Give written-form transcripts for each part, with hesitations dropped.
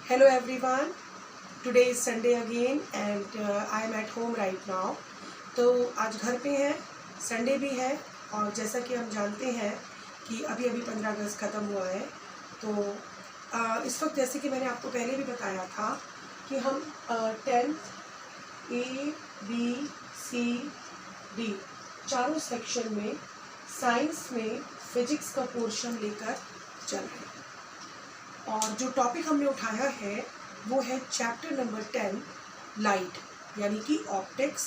Hello everyone. Today is Sunday again and I am at home right now. तो आज घर पे हैं, संडे भी है और जैसा कि हम जानते हैं कि अभी 15 अगस्त ख़त्म हुआ है। तो इस वक्त जैसे कि मैंने आपको पहले भी बताया था कि हम 10th A, B, C, D चारों सेक्शन में साइंस में फिजिक्स का पोर्शन लेकर चल रहे हैं। और जो टॉपिक हमने उठाया है वो है चैप्टर नंबर 10 लाइट, यानी कि ऑप्टिक्स,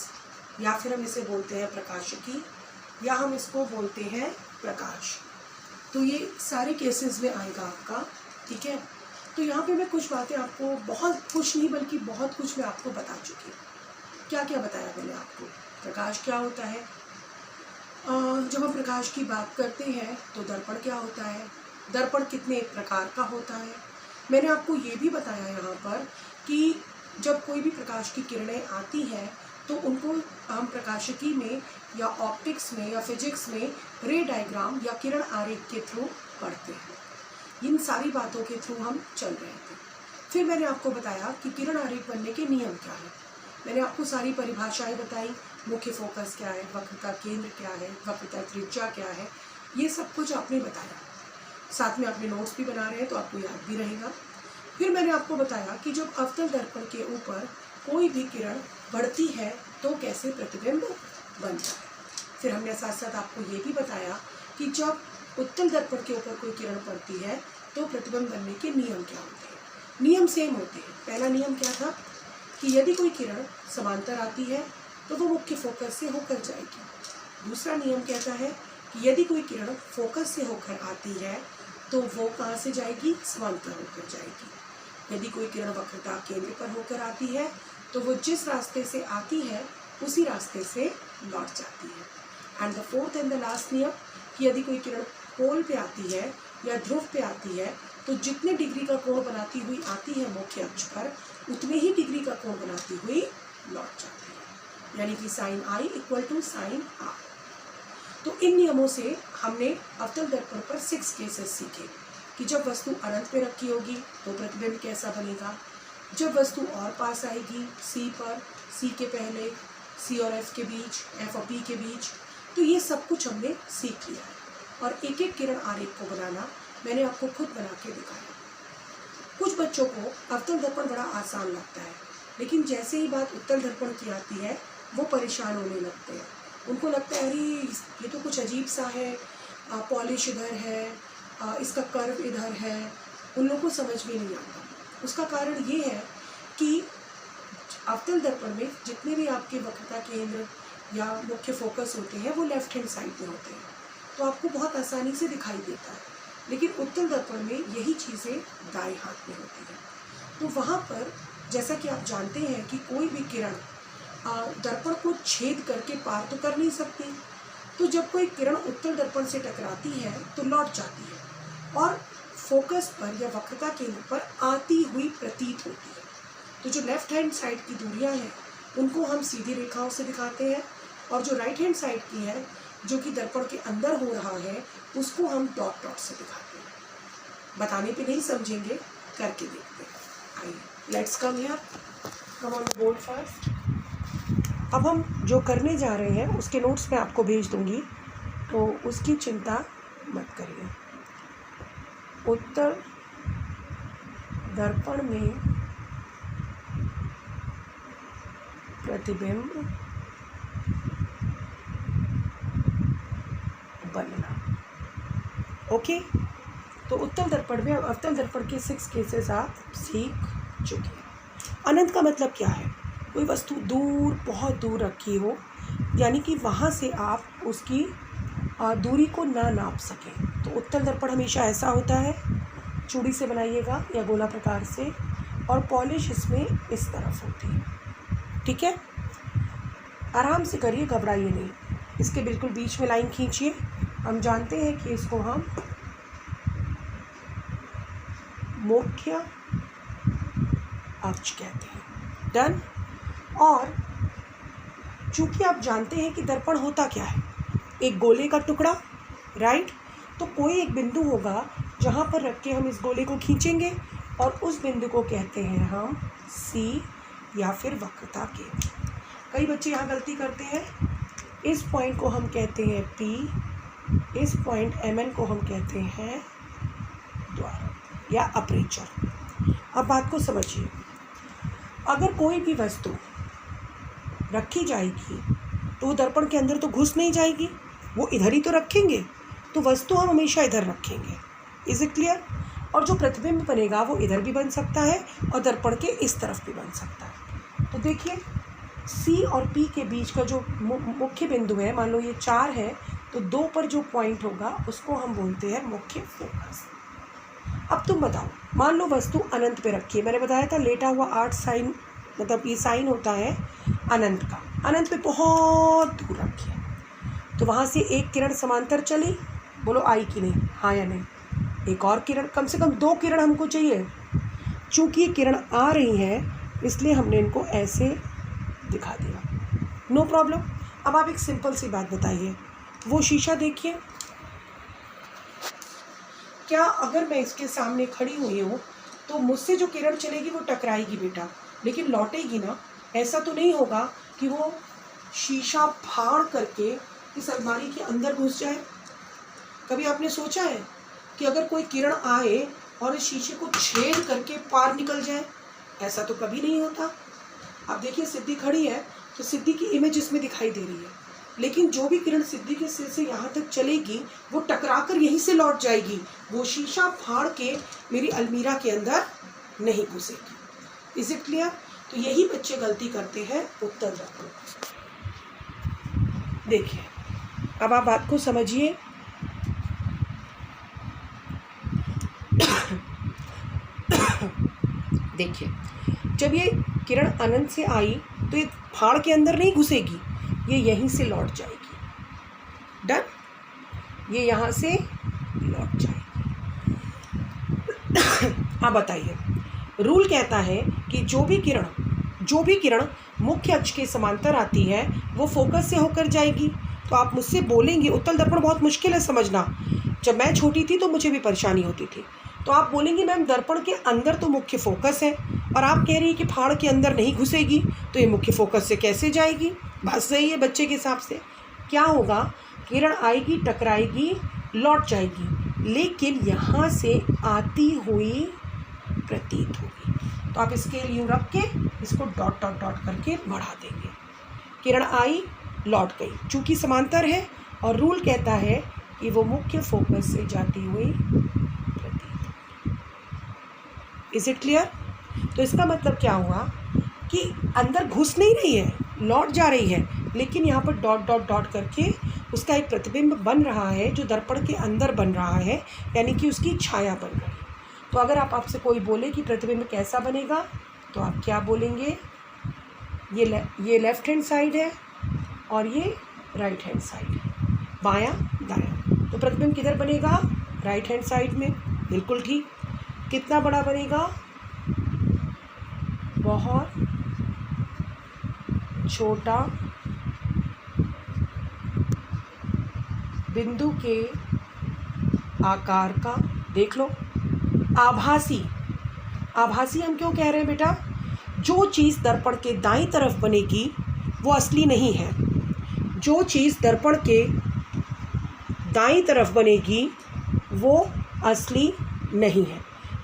या फिर हम इसे बोलते हैं प्रकाशिकी, या हम इसको बोलते हैं प्रकाश। तो ये सारे केसेस में आएगा आपका, ठीक है। तो यहाँ पे मैं कुछ बातें आपको, बहुत कुछ नहीं बल्कि बहुत कुछ मैं आपको बता चुकी हूँ। क्या क्या बताया मैंने आपको? प्रकाश क्या होता है, जब हम प्रकाश की बात करते हैं तो दर्पण क्या होता है, दर्पण कितने प्रकार का होता है। मैंने आपको ये भी बताया यहाँ पर कि जब कोई भी प्रकाश की किरणें आती हैं तो उनको हम प्रकाशिकी में या ऑप्टिक्स में या फिजिक्स में रे डायग्राम या किरण आरेख के थ्रू पढ़ते हैं। इन सारी बातों के थ्रू हम चल रहे थे। फिर मैंने आपको बताया कि किरण आरेख बनने के नियम क्या है। मैंने आपको सारी परिभाषाएं बताई, मुख्य फोकस क्या है, वक्रता केंद्र क्या है, वक्रता त्रिज्या क्या है, ये सब कुछ आपने बताया। साथ में आपने नोट्स भी बना रहे हैं तो आपको याद भी रहेगा। फिर मैंने आपको बताया कि जब अवतल दर्पण के ऊपर कोई भी किरण बढ़ती है तो कैसे प्रतिबिंब बनता है। फिर हमने साथ साथ आपको ये भी बताया कि जब उत्तल दर्पण के ऊपर कोई किरण पड़ती है तो प्रतिबिंब बनने के नियम क्या होते हैं। नियम सेम होते हैं। पहला नियम क्या था कि यदि कोई किरण समांतर आती है तो वो मुख्य फोकस से होकर जाएगी। दूसरा नियम कहता है कि यदि कोई किरण फोकस से होकर आती है तो वो कहाँ से जाएगी, समांतर होकर जाएगी। यदि कोई किरण वक्रता केंद्र पर होकर आती है तो वो जिस रास्ते से आती है उसी रास्ते से लौट जाती है। And the fourth and the last नियम कि यदि कोई किरण पोल पे आती है या ध्रुव पे आती है तो जितने डिग्री का कोण बनाती हुई आती है मुख्य अक्ष पर, उतने ही डिग्री का कोण बनाती हुई लौट जाती है, यानी कि sin I = sin R। तो इन नियमों से हमने अवतल दर्पण पर 6 केसेस सीखे कि जब वस्तु अनंत पे रखी होगी तो प्रतिबिंब कैसा बनेगा, जब वस्तु और पास आएगी C पर, C के पहले, C और F के बीच, F और P के बीच, तो ये सब कुछ हमने सीख लिया है। और एक एक किरण आरेख को बनाना मैंने आपको खुद बना के दिखाया। कुछ बच्चों को अवतल दर्पण बड़ा आसान लगता है, लेकिन जैसे ही बात उत्तल दर्पण की आती है वो परेशान होने लगते हैं। उनको लगता है अरे ये तो कुछ अजीब सा है, पॉलिश इधर है, इसका कर्व इधर है, उन लोगों को समझ में नहीं आता। उसका कारण ये है कि अवतल दर्पण में जितने भी आपके वक्रता केंद्र या मुख्य फोकस होते हैं वो लेफ्ट हैंड साइड में होते हैं, तो आपको बहुत आसानी से दिखाई देता है। लेकिन उत्तल दर्पण में यही चीज़ें दाएं हाथ में होती हैं। तो वहाँ पर जैसा कि आप जानते हैं कि कोई भी किरण दर्पण को छेद करके पार तो कर नहीं सकती, तो जब कोई किरण उत्तल दर्पण से टकराती है तो लौट जाती है और फोकस पर या वक्रता केंद्र पर आती हुई प्रतीत होती है। तो जो लेफ्ट हैंड साइड की दूरियां हैं उनको हम सीधी रेखाओं से दिखाते हैं, और जो राइट हैंड साइड की है जो कि दर्पण के अंदर हो रहा है उसको हम डॉट डॉट से दिखाते हैं। बताने पे नहीं समझेंगे, करके देखते हैं। आइए, let's come here, come on board first. अब हम जो करने जा रहे हैं उसके नोट्स मैं आपको भेज दूंगी, तो उसकी चिंता मत करिए। उत्तल दर्पण में प्रतिबिंब बनना। ओके, तो उत्तल दर्पण में अवतल दर्पण के 6 केसेस आप सीख चुके हैं। अनंत का मतलब क्या है? कोई वस्तु दूर, बहुत दूर रखी हो, यानी कि वहाँ से आप उसकी दूरी को ना नाप सकें, तो उत्तल दर्पण हमेशा ऐसा होता है। चूड़ी से बनाइएगा या गोला प्रकार से, और पॉलिश इसमें इस तरफ होती है, ठीक है। आराम से करिए, घबराइए नहीं। इसके बिल्कुल बीच में लाइन खींचिए। हम जानते हैं कि इसको हम मुख्य अक्ष कहते हैं। डन। और चूंकि आप जानते हैं कि दर्पण होता क्या है, एक गोले का टुकड़ा, राइट। तो कोई एक बिंदु होगा जहाँ पर रख के हम इस गोले को खींचेंगे और उस बिंदु को कहते हैं हम C या फिर वक्रता केंद्र। कई बच्चे यहाँ गलती करते हैं। इस पॉइंट को हम कहते हैं P, इस पॉइंट MN को हम कहते हैं द्वार या अपर्चर। अब बात को समझिए, अगर कोई भी वस्तु रखी जाएगी तो वो दर्पण के अंदर तो घुस नहीं जाएगी, वो इधर ही तो रखेंगे, तो वस्तु हम हमेशा इधर रखेंगे। Is it clear? और जो प्रतिबिंब बनेगा वो इधर भी बन सकता है और दर्पण के इस तरफ भी बन सकता है। तो देखिए C और P के बीच का जो मुख्य बिंदु है, मान लो ये 4 है, तो 2 पर जो पॉइंट होगा उसको हम बोलते हैं मुख्य फोकस। अब तुम बताओ, मान लो वस्तु अनंत पे रखी है। मैंने बताया था लेटा हुआ 8 साइन, मतलब ये साइन होता है अनंत का। अनंत पे बहुत दूर रखी है, तो वहाँ से एक किरण समांतर चली, बोलो आई कि नहीं, हाँ या नहीं? एक और किरण, कम से कम 2 किरण हमको चाहिए। चूँकि ये किरण आ रही है इसलिए हमने इनको ऐसे दिखा दिया, नो प्रॉब्लम। अब आप एक सिंपल सी बात बताइए, वो शीशा देखिए, क्या अगर मैं इसके सामने खड़ी हुई हूँ तो मुझसे जो किरण चलेगी वो टकराएगी बेटा, लेकिन लौटेगी ना? ऐसा तो नहीं होगा कि वो शीशा फाड़ करके इस अलमारी के अंदर घुस जाए। कभी आपने सोचा है कि अगर कोई किरण आए और इस शीशे को छेद करके पार निकल जाए? ऐसा तो कभी नहीं होता। आप देखिए सिद्धि खड़ी है तो सिद्धि की इमेज इसमें दिखाई दे रही है, लेकिन जो भी किरण सिद्धि के सिर से यहाँ तक चलेगी वो टकराकर यहीं से लौट जाएगी, वो शीशा फाड़ के मेरी अलमीरा के अंदर नहीं घुसेगी। Is it clear? तो यही बच्चे गलती करते हैं उत्तर दर्पण। देखिए अब आप बात को समझिए। देखिए जब ये किरण अनंत से आई तो ये फाड़ के अंदर नहीं घुसेगी, ये यहीं से लौट जाएगी। डन? ये यहाँ से लौट जाएगी। अब बताइए, रूल कहता है कि जो भी किरण मुख्य अक्ष के समांतर आती है वो फोकस से होकर जाएगी। तो आप मुझसे बोलेंगे उत्तल दर्पण बहुत मुश्किल है समझना। जब मैं छोटी थी तो मुझे भी परेशानी होती थी। तो आप बोलेंगे मैम दर्पण के अंदर तो मुख्य फोकस है और आप कह रही है कि फाड़ के अंदर नहीं घुसेगी, तो ये मुख्य फोकस से कैसे जाएगी? बात सही है बच्चे के हिसाब से। क्या होगा, किरण आएगी, टकराएगी, लौट जाएगी, लेकिन यहाँ से आती हुई प्रतीत होगी। तो आप स्केल यूँ रख के इसको डॉट डॉट डॉट करके बढ़ा देंगे। किरण आई, लौट गई, चूँकि समांतर है और रूल कहता है कि वो मुख्य फोकस से जाती हुई प्रतीत होगी। Is it clear? तो इसका मतलब क्या हुआ कि अंदर घुस नहीं रही है, लौट जा रही है, लेकिन यहाँ पर डॉट डॉट डॉट करके उसका एक प्रतिबिंब बन रहा है जो दर्पण के अंदर बन रहा है, यानी कि उसकी छाया बन रही है। तो अगर आपसे कोई बोले कि प्रतिबिंब कैसा बनेगा तो आप क्या बोलेंगे? ये लेफ्ट हैंड साइड है और ये राइट हैंड साइड है, बायां दायां। तो प्रतिबिंब किधर बनेगा? राइट हैंड साइड में। बिल्कुल ठीक। कितना बड़ा बनेगा? बहुत छोटा बिंदु के आकार का। देख लो, आभासी हम क्यों कह रहे हैं बेटा? जो चीज़ दर्पण के दाईं तरफ बनेगी वो असली नहीं है, जो चीज़ दर्पण के दाईं तरफ बनेगी वो असली नहीं है।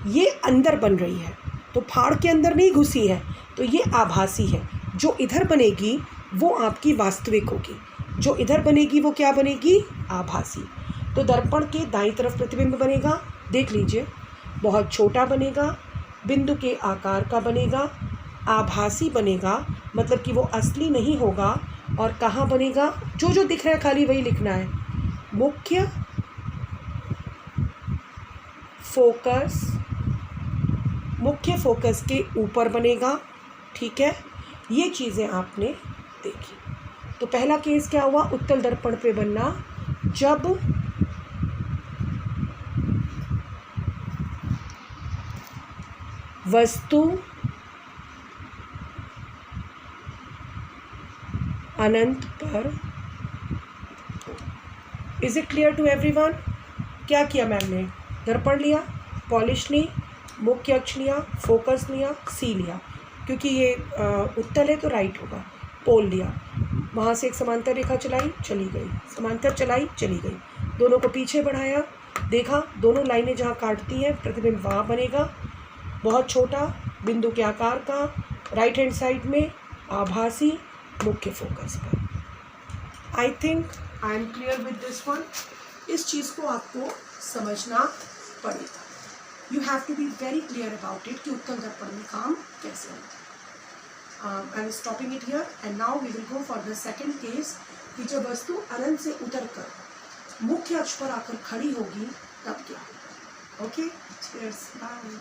ये अंदर बन रही है तो फाड़ के अंदर नहीं घुसी है, तो ये आभासी है। जो इधर बनेगी वो आपकी वास्तविक होगी, जो इधर बनेगी वो क्या बनेगी? आभासी। तो दर्पण के दाईं तरफ प्रतिबिंब बनेगा, देख लीजिए, बहुत छोटा बनेगा, बिंदु के आकार का बनेगा, आभासी बनेगा, मतलब कि वो असली नहीं होगा। और कहाँ बनेगा? जो जो दिख रहा है खाली वही लिखना है। मुख्य फोकस के ऊपर बनेगा। ठीक है, ये चीज़ें आपने देखी। तो पहला केस क्या हुआ? उत्तल दर्पण पे बनना जब वस्तु अनंत पर। Is it clear to everyone? क्या किया मैम ने? दर्पण लिया, पॉलिश ली, मुख्य अक्ष लिया, फोकस लिया, सी लिया, क्योंकि ये उत्तल है तो राइट होगा। पोल लिया, वहाँ से एक समांतर रेखा चलाई, चली गई, समांतर चलाई, चली गई, दोनों को पीछे बढ़ाया, देखा दोनों लाइनें जहाँ काटती हैं प्रतिबिंब वहाँ बनेगा, बहुत छोटा बिंदु के आकार का, राइट हैंड साइड में, आभासी, मुख्य फोकस पर। I think I am clear with this one. इस चीज़ को आपको समझना पड़ेगा। You have to be very clear about it कि उत्तल दर्पण में काम कैसे होता है। I am stopping it here and now we will go for the second case कि जब वस्तु अनंत से उतर कर मुख्य अक्ष पर आकर खड़ी होगी तब क्या होगा। Okay, cheers, bye.